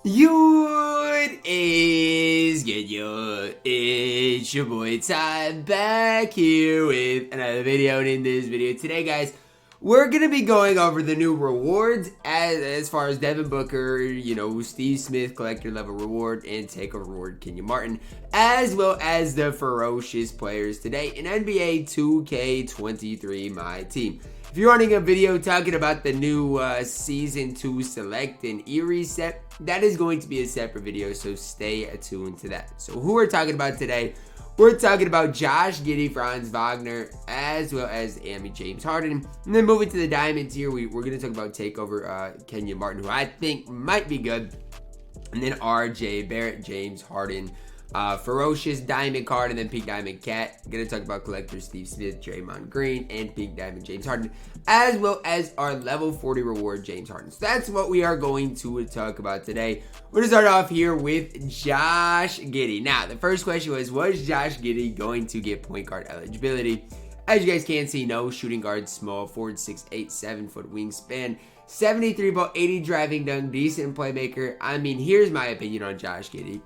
What is good, yo? It's your boy Ty back here with another video. And in this video today, guys, we're gonna be going over the new rewards as far as Devin Booker, Steve Smith collector level reward and takeover reward Kenyon Martin, as well as the Ferocious players today in NBA 2K23 MyTEAM. If you're running a video talking about the new Season 2 Select and Erie set, that is going to be a separate video, so stay attuned to that. So who we're talking about today, we're talking about Josh Giddey, Franz Wagner, as well as Amethyst James Harden. And then moving to the Diamond tier, we're going to talk about takeover Kenyon Martin, who I think might be good. And then RJ Barrett, James Harden, Ferocious Diamond card, and then Pink Diamond Cat. I'm going to talk about collector Steve Smith, Draymond Green, and Pink Diamond James Harden, as well as our level 40 reward James Harden. So that's what we are going to talk about today. We're going to start off here with Josh Giddey. Now, the first question was Josh Giddey going to get point guard eligibility? As you guys can see, no. Shooting guard, small forward, 6'8", 7-foot wingspan, 73 ball, 80 driving dunk, decent playmaker. I mean, here's my opinion on Josh Giddey.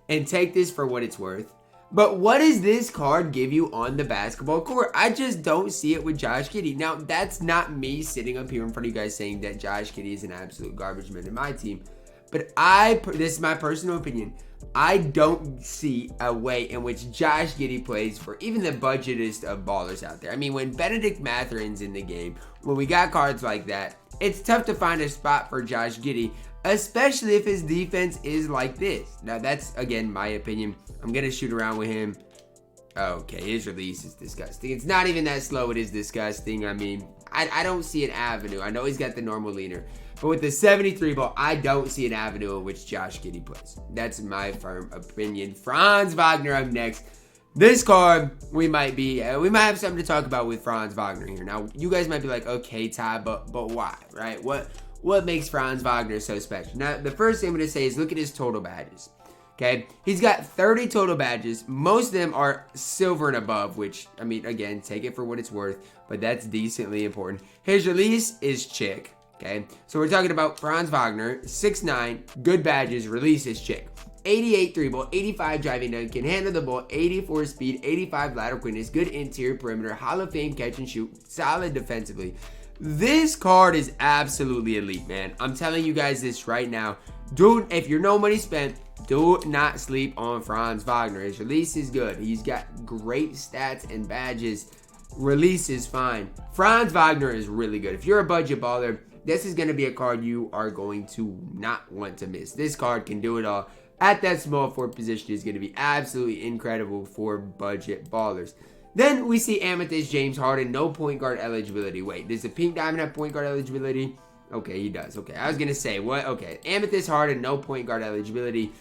And take this for what it's worth. But what does this card give you on the basketball court? I just don't see it with Josh Giddey. Now, that's not me sitting up here in front of you guys saying that Josh Giddey is an absolute garbage man in my team. But this is my personal opinion. I don't see a way in which Josh Giddey plays for even the budgetest of ballers out there. I mean, when Benedict Matherin's in the game, when we got cards like that, it's tough to find a spot for Josh Giddey, especially if his defense is like this. Now, that's, again, my opinion. I'm going to shoot around with him. Okay, his release is disgusting. It's not even that slow. It is disgusting. I mean, I don't see an avenue. I know he's got the normal leaner. But with the 73 ball, I don't see an avenue in which Josh Giddey plays. That's my firm opinion. Franz Wagner up next. This card, we might have something to talk about with Franz Wagner here. Now, you guys might be like, okay, Ty, but why, right? What makes Franz Wagner so special? Now, the first thing I'm going to say is look at his total badges. Okay, he's got 30 total badges. Most of them are silver and above, which, I mean, again, take it for what it's worth, but that's decently important. His release is chick. Okay, so we're talking about Franz Wagner, 6'9", good badges, release is chick. 88 3 ball, 85 driving dunk, can handle the ball, 84 speed, 85 lateral quickness, good interior perimeter, Hall of Fame catch and shoot, solid defensively. This card is absolutely elite, man. I'm telling you guys this right now. Dude, if you're no money spent, do not sleep on Franz Wagner. His release is good. He's got great stats and badges. Release is fine. Franz Wagner is really good. If you're a budget baller, this is going to be a card you are going to not want to miss. This card can do it all. At that small forward position is going to be absolutely incredible for budget ballers. Then we see Amethyst James Harden, no point guard eligibility. Wait, does the Pink Diamond have point guard eligibility? Okay, he does. Okay, I was going to say, what? Okay, Amethyst Harden, no point guard eligibility.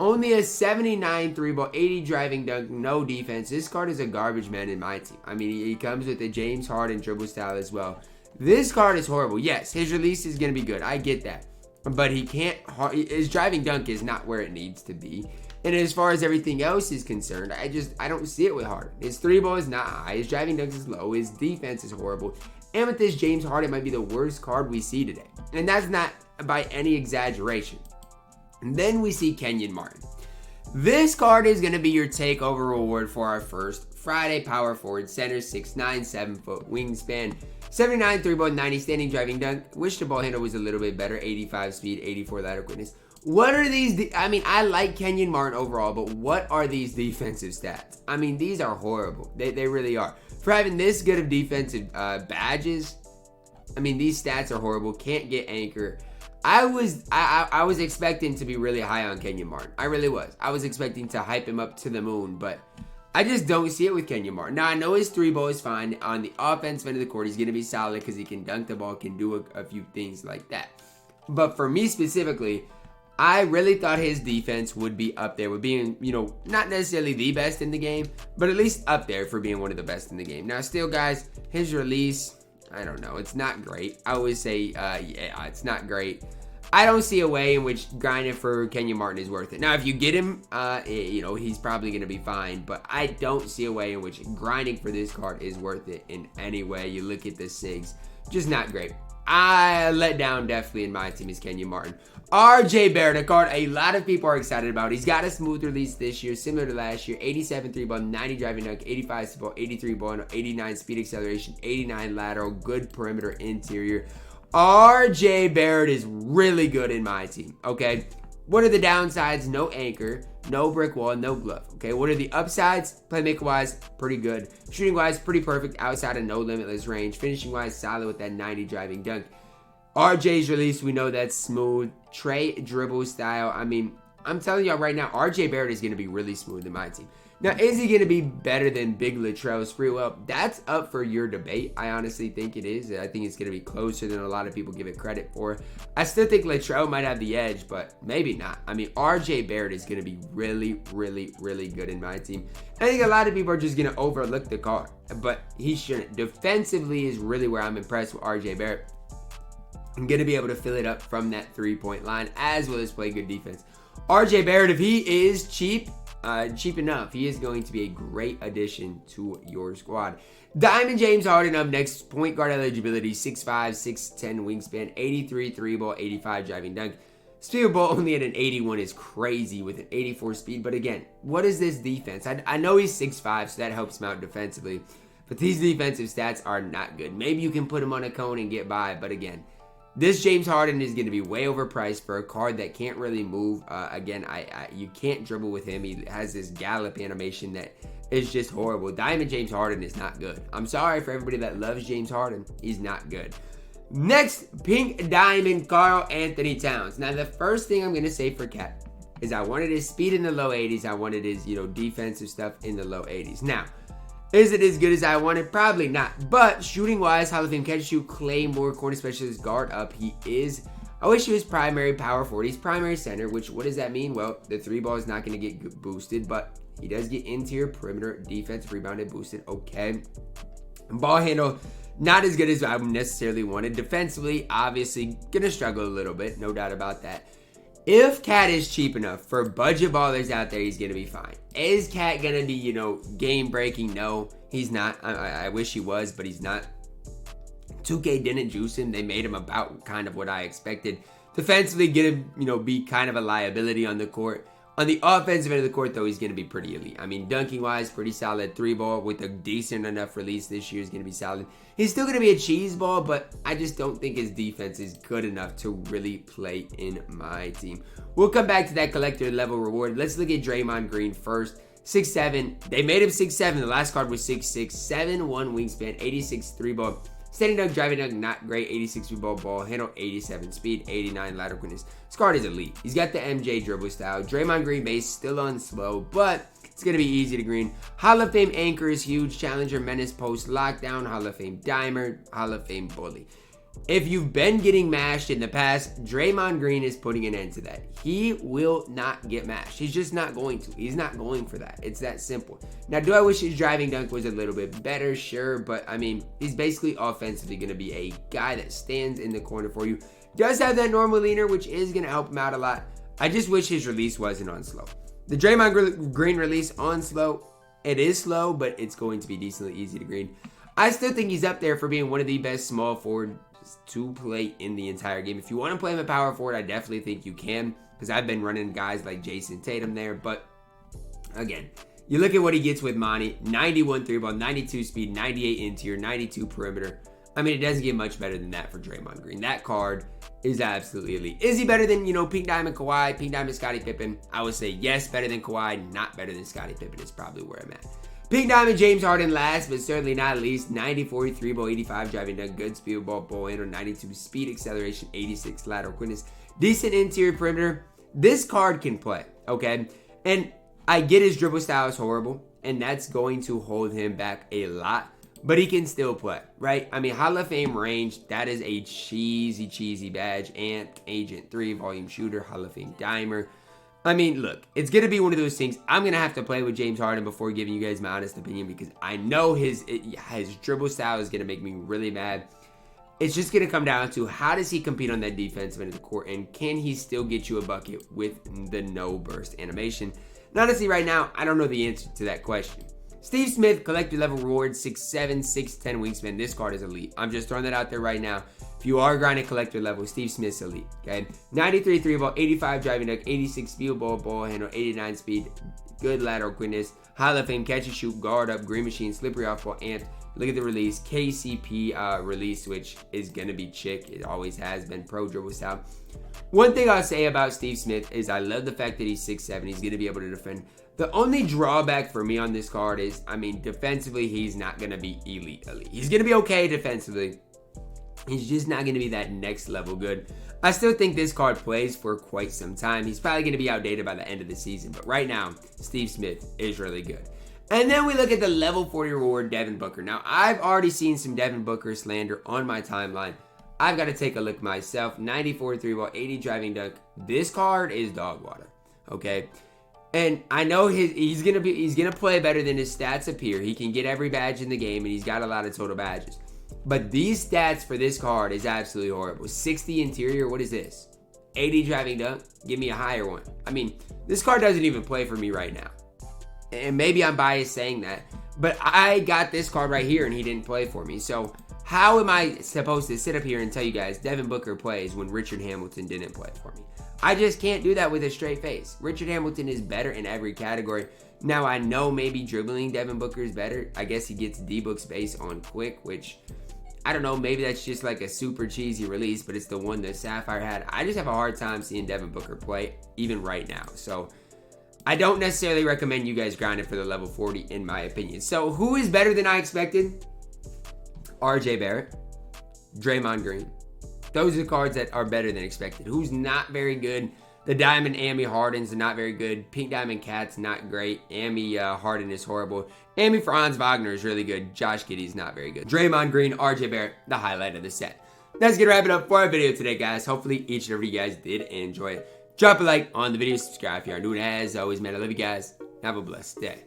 Only a 79 3-ball, 80 driving dunk, no defense. This card is a garbage man in my team. I mean, he comes with the James Harden dribble style as well. This card is horrible. Yes, his release is going to be good. I get that. But his driving dunk is not where it needs to be. And as far as everything else is concerned, I don't see it with Harden. His 3-ball is not high. His driving dunk is low. His defense is horrible. Amethyst James Harden might be the worst card we see today. And that's not by any exaggeration. And then we see Kenyon Martin. This card is going to be your takeover reward for our first Friday power forward center, 6'9", 7-foot wingspan, 79 3-ball, 90 standing driving dunk. Wish the ball handle was a little bit better, 85 speed, 84 lateral quickness. What are these? I mean, I like Kenyon Martin overall, but what are these defensive stats? I mean, these are horrible. They really are. For having this good of defensive badges, I mean, these stats are horrible. Can't get anchor. I was expecting to be really high on Kenyon Martin. I really was. I was expecting to hype him up to the moon, but I just don't see it with Kenyon Martin. Now, I know his 3-ball is fine. On the offensive end of the court, he's going to be solid because he can dunk the ball, can do a few things like that. But for me specifically, I really thought his defense would be up there with being, not necessarily the best in the game, but at least up there for being one of the best in the game. Now, still, guys, his release, I don't know. It's not great. I always say, yeah, it's not great. I don't see a way in which grinding for Kenyon Martin is worth it. Now, if you get him, he's probably going to be fine. But I don't see a way in which grinding for this card is worth it in any way. You look at the SIGs, just not great. I let down definitely in my team is Kenyon Martin. RJ Barrett, a card a lot of people are excited about. He's got a smooth release this year, similar to last year. 87 3-ball, 90 driving dunk, 85 speed, 83 ball, 89 speed acceleration, 89 lateral, good perimeter interior. RJ Barrett is really good in my team, okay? What are the downsides? No anchor, no brick wall, no glove, okay? What are the upsides? Playmaker-wise, pretty good. Shooting-wise, pretty perfect outside of no limitless range. Finishing-wise, solid with that 90 driving dunk. RJ's release, we know that's smooth. Trey dribble style. I mean, I'm telling y'all right now, RJ Barrett is going to be really smooth in my team. Now, is he going to be better than Big Latrell Sprewell? That's up for your debate. I honestly think it is. I think it's going to be closer than a lot of people give it credit for. I still think Latrell might have the edge, but maybe not. I mean, RJ Barrett is going to be really, really, really good in my team. I think a lot of people are just going to overlook the card, but he shouldn't. Defensively is really where I'm impressed with RJ Barrett. I'm going to be able to fill it up from that three-point line as well as play good defense. RJ Barrett, if he is cheap enough, he is going to be a great addition to your squad. Diamond James Harden up next. Point guard eligibility, 6'5", 6'10 wingspan, 83 3-ball, 85 driving dunk. Speed of ball only at an 81 is crazy with an 84 speed. But again, what is this defense? I know he's 6'5", so that helps him out defensively. But these defensive stats are not good. Maybe you can put him on a cone and get by. But again, this James Harden is going to be way overpriced for a card that can't really move. Again, you can't dribble with him. He has this gallop animation that is just horrible. Diamond James Harden is not good. I'm sorry for everybody that loves James Harden. He's not good. Next, Pink Diamond Karl Anthony Towns. Now, the first thing I'm going to say for Cat is I wanted his speed in the low 80s. I wanted his, defensive stuff in the low 80s. Now, is it as good as I wanted? Probably not. But shooting-wise, Hall of Fame catch shoot, Claymore, corner specialist, guard up. He is. I wish he was primary power forward. He's primary center, which, what does that mean? Well, the three ball is not going to get boosted, but he does get interior perimeter, defense, rebounded, boosted. Okay. Ball handle, not as good as I necessarily wanted. Defensively, obviously, going to struggle a little bit. No doubt about that. If Cat is cheap enough for budget ballers out there, he's going to be fine. Is Cat going to be, game breaking? No, he's not. I wish he was, but he's not. 2K didn't juice him. They made him about kind of what I expected. Defensively, going to, be kind of a liability on the court. On the offensive end of the court, though, he's going to be pretty elite. I mean, dunking-wise, pretty solid. Three ball with a decent enough release this year is going to be solid. He's still going to be a cheese ball, but I just don't think his defense is good enough to really play in my team. We'll come back to that collector level reward. Let's look at Draymond Green first. 6'7". They made him 6'7". The last card was 6'6". 7'1" wingspan, 86 3-ball. Standing dunk, driving dunk, not great. 86 ball handle, 87 speed, 89 lateral quickness. This card is elite. He's got the MJ dribble style. Draymond Green base, still on slow, but it's going to be easy to green. Hall of Fame anchor is huge. Challenger, menace, post, lockdown. Hall of Fame dimer. Hall of Fame bully. If you've been getting mashed in the past, Draymond Green is putting an end to that. He will not get mashed. He's just not going to. He's not going for that. It's that simple. Now, do I wish his driving dunk was a little bit better? Sure, but I mean, he's basically offensively going to be a guy that stands in the corner for you. Does have that normal leaner, which is going to help him out a lot. I just wish his release wasn't on slow. The Draymond Green release on slow, it is slow, but it's going to be decently easy to green. I still think he's up there for being one of the best small forward to play in the entire game. If you want to play him at power forward, I definitely think you can, because I've been running guys like Jason Tatum there. But again, you look at what he gets with Monty: 91 3-ball, 92 speed, 98 interior, 92 perimeter. I mean, it doesn't get much better than that for Draymond Green. That card is absolutely elite. Is he better than, Pink Diamond Kawhi, Pink Diamond Scottie Pippen? I would say yes, better than Kawhi, not better than Scottie Pippen is probably where I'm at. Pink Diamond James Harden last, but certainly not least. 94 3-ball, 85 driving dunk, good speed ball handle, 92 speed acceleration, 86 lateral quickness, decent interior perimeter. This card can play, okay? And I get his dribble style is horrible, and that's going to hold him back a lot, but he can still play, right? I mean, Hall of Fame range, that is a cheesy badge. Ant, Agent 3, volume shooter, Hall of Fame dimer. I mean, look, it's going to be one of those things. I'm going to have to play with James Harden before giving you guys my honest opinion, because I know his dribble style is going to make me really mad. It's just going to come down to how does he compete on that defensive end of the court, and can he still get you a bucket with the no burst animation? And honestly, right now, I don't know the answer to that question. Steve Smith, collector level reward, 6'7", 6'10 wingspan. This card is elite. I'm just throwing that out there right now. If you are grinding collector level, Steve Smith's elite, okay? 93 3 ball, 85 driving dunk, 86 field goal, ball handle, 89 speed, good lateral quickness, Hall of Fame, catch and shoot, guard up, green machine, slippery off ball, amped. Look at the release, KCP release, which is going to be chick. It always has been, pro dribble style. One thing I'll say about Steve Smith is I love the fact that he's 6'7". He's going to be able to defend. The only drawback for me on this card is, I mean, defensively, he's not going to be elite. He's going to be okay defensively. He's just not going to be that next level good. I still think this card plays for quite some time. He's probably going to be outdated by the end of the season. But right now, Steve Smith is really good. And then we look at the level 40 reward, Devin Booker. Now, I've already seen some Devin Booker slander on my timeline. I've got to take a look myself. 94 3-ball, 80 driving dunk. This card is dog water, okay? And I know he's gonna play better than his stats appear. He can get every badge in the game, and he's got a lot of total badges. But these stats for this card is absolutely horrible. 60 interior, what is this? 80 driving dunk, give me a higher one. I mean, this card doesn't even play for me right now. And maybe I'm biased saying that, but I got this card right here and he didn't play for me. So how am I supposed to sit up here and tell you guys Devin Booker plays when Richard Hamilton didn't play for me? I just can't do that with a straight face. Richard Hamilton is better in every category. Now, I know maybe dribbling Devin Booker is better. I guess he gets D-Book space on quick, which, I don't know, maybe that's just like a super cheesy release, but it's the one that Sapphire had. I just have a hard time seeing Devin Booker play, even right now. So I don't necessarily recommend you guys grind it for the level 40, in my opinion. So who is better than I expected? RJ Barrett, Draymond Green. Those are the cards that are better than expected. Who's not very good? The Diamond Amy Harden's not very good. Pink Diamond Cat's not great. Amy Harden is horrible. Amy Franz Wagner is really good. Josh Giddey's not very good. Draymond Green, RJ Barrett, the highlight of the set. That's going to wrap it up for our video today, guys. Hopefully each and every you guys did enjoy it. Drop a like on the video, subscribe if you are new, and as always, man, I love you guys. Have a blessed day.